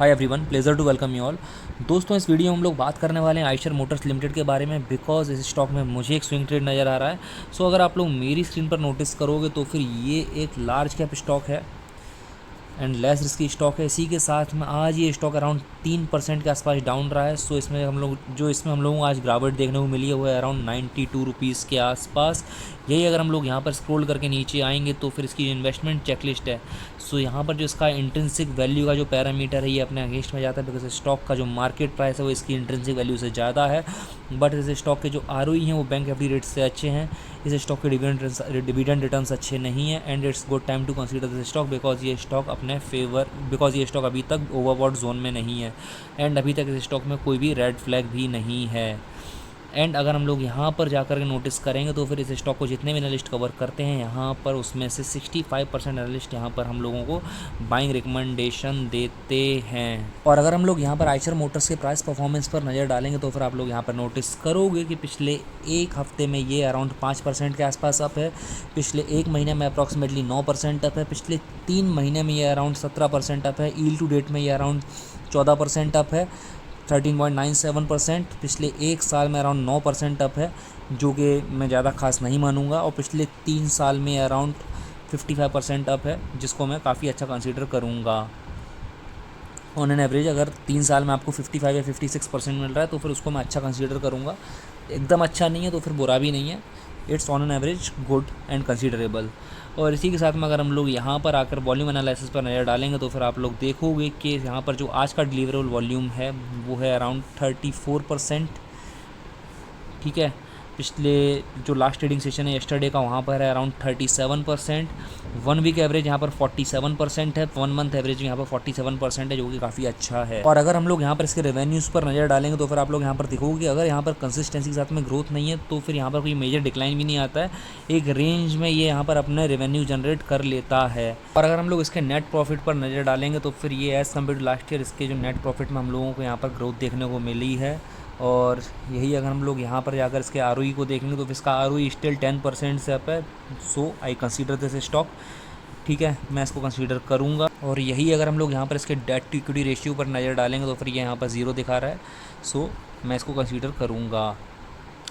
Hi everyone, pleasure to welcome you all. दोस्तों, इस video में हम लोग बात करने वाले हैं आइशर मोटर्स लिमिटेड के बारे में, बिकॉज इस स्टॉक में मुझे एक स्विंग ट्रेड नज़र आ रहा है। सो अगर आप लोग मेरी स्क्रीन पर नोटिस करोगे तो फिर ये एक लार्ज कैप स्टॉक है एंड लेस रिस्की स्टॉक है। इसी के साथ में आज ये स्टॉक अराउंड 3% के आसपास डाउन रहा है। सो इसमें हम लोगों को आज गिरावट देखने को मिली है वो है अराउंड 92 रुपीज़ के आसपास। यही अगर हम लोग यहाँ पर स्क्रॉल करके नीचे आएंगे तो फिर इसकी इन्वेस्टमेंट चेकलिस्ट है। सो यहाँ पर जो इसका इंट्रिंसिक वैल्यू का जो पैरामीटर है ये अपने अगेंस्ट में जाता है, बिकॉज स्टॉक का जो मार्केट प्राइस है वो इसकी इंट्रिंसिक वैल्यू से ज़्यादा है। बट इस स्टॉक के जो आरओई हैं वो बैंक एफडी रेट से अच्छे हैं। इस स्टॉक के डिविडेंड रिटर्न्स अच्छे नहीं हैं and it's good time to consider this stock because ये स्टॉक ये स्टॉक अभी तक ओवरबॉट जोन में नहीं है एंड अभी तक इस स्टॉक में कोई भी रेड फ्लैग भी नहीं है। एंड अगर हम लोग यहाँ पर जाकर के नोटिस करेंगे तो फिर इस स्टॉक को जितने भी एनालिस्ट कवर करते हैं यहाँ पर उसमें से 65% एनालिस्ट यहाँ पर हम लोगों को बाइंग रिकमेंडेशन देते हैं। और अगर हम लोग यहाँ पर आइशर मोटर्स के प्राइस परफॉर्मेंस पर नज़र डालेंगे तो फिर आप लोग यहाँ पर नोटिस करोगे कि पिछले एक हफ्ते में ये अराउंड 5% के आसपास अप है, पिछले एक महीने में अप्रॉक्सीमेटली 9% अप है, पिछले 3 महीने में ये अराउंड 17% अप है, ईल टू डेट में ये अराउंड 14% अप है, 13.97%। पिछले एक साल में अराउंड 9% अप है, जो कि मैं ज़्यादा खास नहीं मानूंगा। और पिछले 3 साल में अराउंड 55% अप है, जिसको मैं काफ़ी अच्छा कंसीडर करूंगा। ऑन एन एवरेज अगर 3 साल में आपको 55 या 56% मिल रहा है तो फिर उसको मैं अच्छा कंसीडर करूंगा। एकदम अच्छा नहीं है तो फिर बुरा भी नहीं है, it's on an average good and considerable. और इसी के साथ में अगर हम लोग यहाँ पर आकर वॉल्यूम एनालिसिस पर नज़र डालेंगे तो फिर आप लोग देखोगे कि यहाँ पर जो आज का डिलीवरेबल वॉल्यूम है वो है अराउंड 34%। ठीक है, पिछले जो लास्ट ट्रेडिंग सेशन है यस्टरडे का वहाँ पर है अराउंड 37%। 1 वीक एवरेज यहाँ पर 47% है, 1 मंथ एवरेज यहाँ पर 47% है, जो कि काफ़ी अच्छा है। और अगर हम लोग यहाँ पर इसके रेवेन्यूज़ पर नज़र डालेंगे तो फिर आप लोग यहाँ पर देखोगे कि अगर यहाँ पर कंसिस्टेंसी के साथ में ग्रोथ नहीं है तो फिर यहाँ पर कोई मेजर डिक्लाइन भी नहीं आता है, एक रेंज में ये यहाँ पर अपने रेवेन्यू जनरेट कर लेता है। और अगर हम लोग इसके नेट प्रॉफिट पर नज़र डालेंगे तो फिर ये as compare to last year इसके जो नेट प्रॉफिट में हम लोगों को यहाँ पर ग्रोथ देखने को मिली है। और यही अगर हम लोग यहाँ पर जाकर इसके आरओई को देखेंगे तो इसका आरओई स्टिल 10% से अप है। सो आई कंसीडर दिस स्टॉक। ठीक है, मैं इसको कंसीडर करूँगा। और यही अगर हम लोग यहाँ पर इसके डेट टू इक्विटी रेशियो पर नज़र डालेंगे तो फिर ये यहाँ पर 0 दिखा रहा है। सो मैं इसको कंसीडर करूँगा।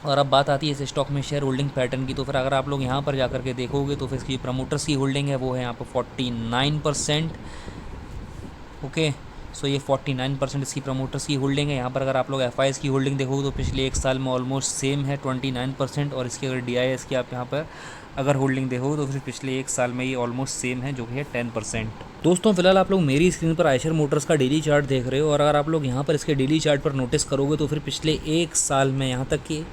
और अब बात आती है इस स्टॉक में शेयर होल्डिंग पैटर्न की, तो फिर अगर आप लोग यहाँ पर जाकर के देखोगे तो फिर इसकी प्रमोटर्स की होल्डिंग है वो है यहाँ पर 49%। ओके, सो ये 49% इसकी प्रमोटर्स की होल्डिंग है। यहाँ पर अगर आप लोग एफआईएस की होल्डिंग देखोगे तो पिछले एक साल में ऑलमोस्ट सेम है 29%। और इसकी अगर डीआईएस की आप यहाँ पर अगर होल्डिंग देखोगे तो फिर पिछले एक साल में ये ऑलमोस्ट सेम है, जो कि है 10%। दोस्तों, फिलहाल आप लोग मेरी स्क्रीन पर आइशर मोटर्स का डेली चार्ट देख रहे हो। और अगर आप लोग यहाँ पर इसके डेली चार्ट पर नोटिस करोगे तो फिर पिछले एक साल में, यहाँ तक कि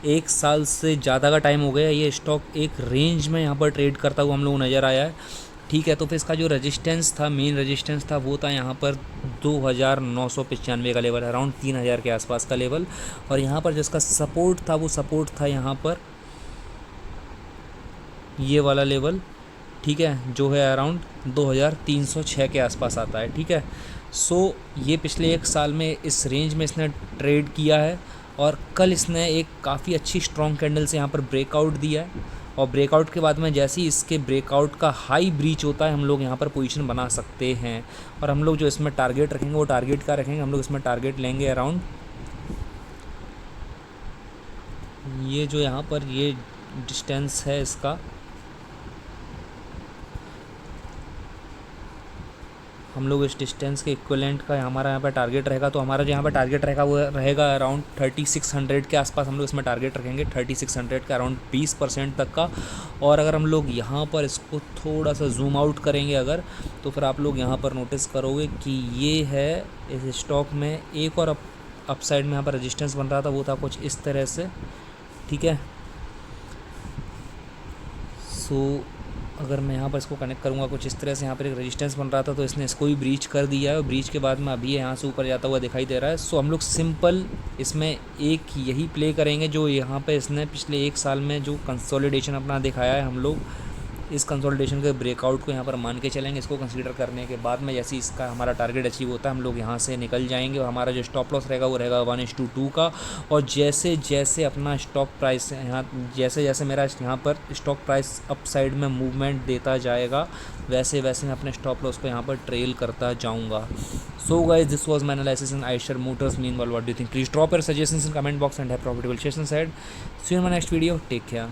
एक साल से ज़्यादा का टाइम हो गया, ये स्टॉक एक रेंज में यहाँ पर ट्रेड करता हुआ हम लोग नज़र आया है। ठीक है, तो फिर इसका जो रेजिस्टेंस था, मेन रेजिस्टेंस था वो था यहाँ पर 2995 का लेवल, अराउंड 3000 के आसपास का लेवल। और यहाँ पर जिसका सपोर्ट था वो सपोर्ट था यहाँ पर ये वाला लेवल। ठीक है, जो है अराउंड 2306 के आसपास आता है। ठीक है, सो ये पिछले एक साल में इस रेंज में इसने ट्रेड किया है। और कल इसने एक काफ़ी अच्छी स्ट्रॉन्ग कैंडल से यहाँ पर ब्रेकआउट दिया है। और ब्रेकआउट के बाद में जैसे ही इसके ब्रेकआउट का हाई ब्रीच होता है हम लोग यहाँ पर पोजीशन बना सकते हैं। और हम लोग जो इसमें टारगेट रखेंगे वो टारगेट का रखेंगे, हम लोग इसमें टारगेट लेंगे अराउंड ये जो यहाँ पर ये डिस्टेंस है इसका, हम लोग इस डिस्टेंस के इक्विवेलेंट का हमारा यहाँ पर टारगेट रहेगा। तो हमारा जो यहाँ पर टारगेट रहेगा वो रहेगा अराउंड 3600 के आसपास हम लोग इसमें टारगेट रखेंगे, 3600 का अराउंड 20% तक का। और अगर हम लोग यहाँ पर इसको थोड़ा सा जूम आउट करेंगे अगर, तो फिर आप लोग यहाँ पर नोटिस करोगे कि ये है इस स्टॉक में एक और अपसाइड में यहाँ पर रजिस्टेंस बन रहा था, वो था कुछ इस तरह से। ठीक है, सो अगर मैं यहाँ पर इसको कनेक्ट करूँगा कुछ इस तरह से, यहाँ पर एक रेजिस्टेंस बन रहा था तो इसने इसको भी ब्रीच कर दिया है। और ब्रीच के बाद में अभी यहाँ से ऊपर जाता हुआ दिखाई दे रहा है। सो हम लोग सिंपल इसमें एक यही प्ले करेंगे जो यहाँ पे इसने पिछले एक साल में जो कंसोलिडेशन अपना दिखाया है, हम लोग इस कंसोलिडेशन के ब्रेकआउट को यहाँ पर मान के चलेंगे। इसको कंसीडर करने के बाद में जैसे इसका हमारा टारगेट अचीव होता है हम लोग यहाँ से निकल जाएंगे। और हमारा जो स्टॉप लॉस रहेगा वो रहेगा 1:2 का। और जैसे जैसे अपना स्टॉक प्राइस यहाँ जैसे जैसे मेरा यहाँ पर स्टॉक प्राइस अप साइड में मूवमेंट देता जाएगा वैसे वैसे मैं अपने स्टॉप लॉस को यहाँ पर ट्रेल करता जाऊँगा। So guys, this was my analysis on Eicher Motors. Meanwhile, what do you think? Please drop your suggestions in comment box and have profitable sessions ahead. See you in my next video. Take care.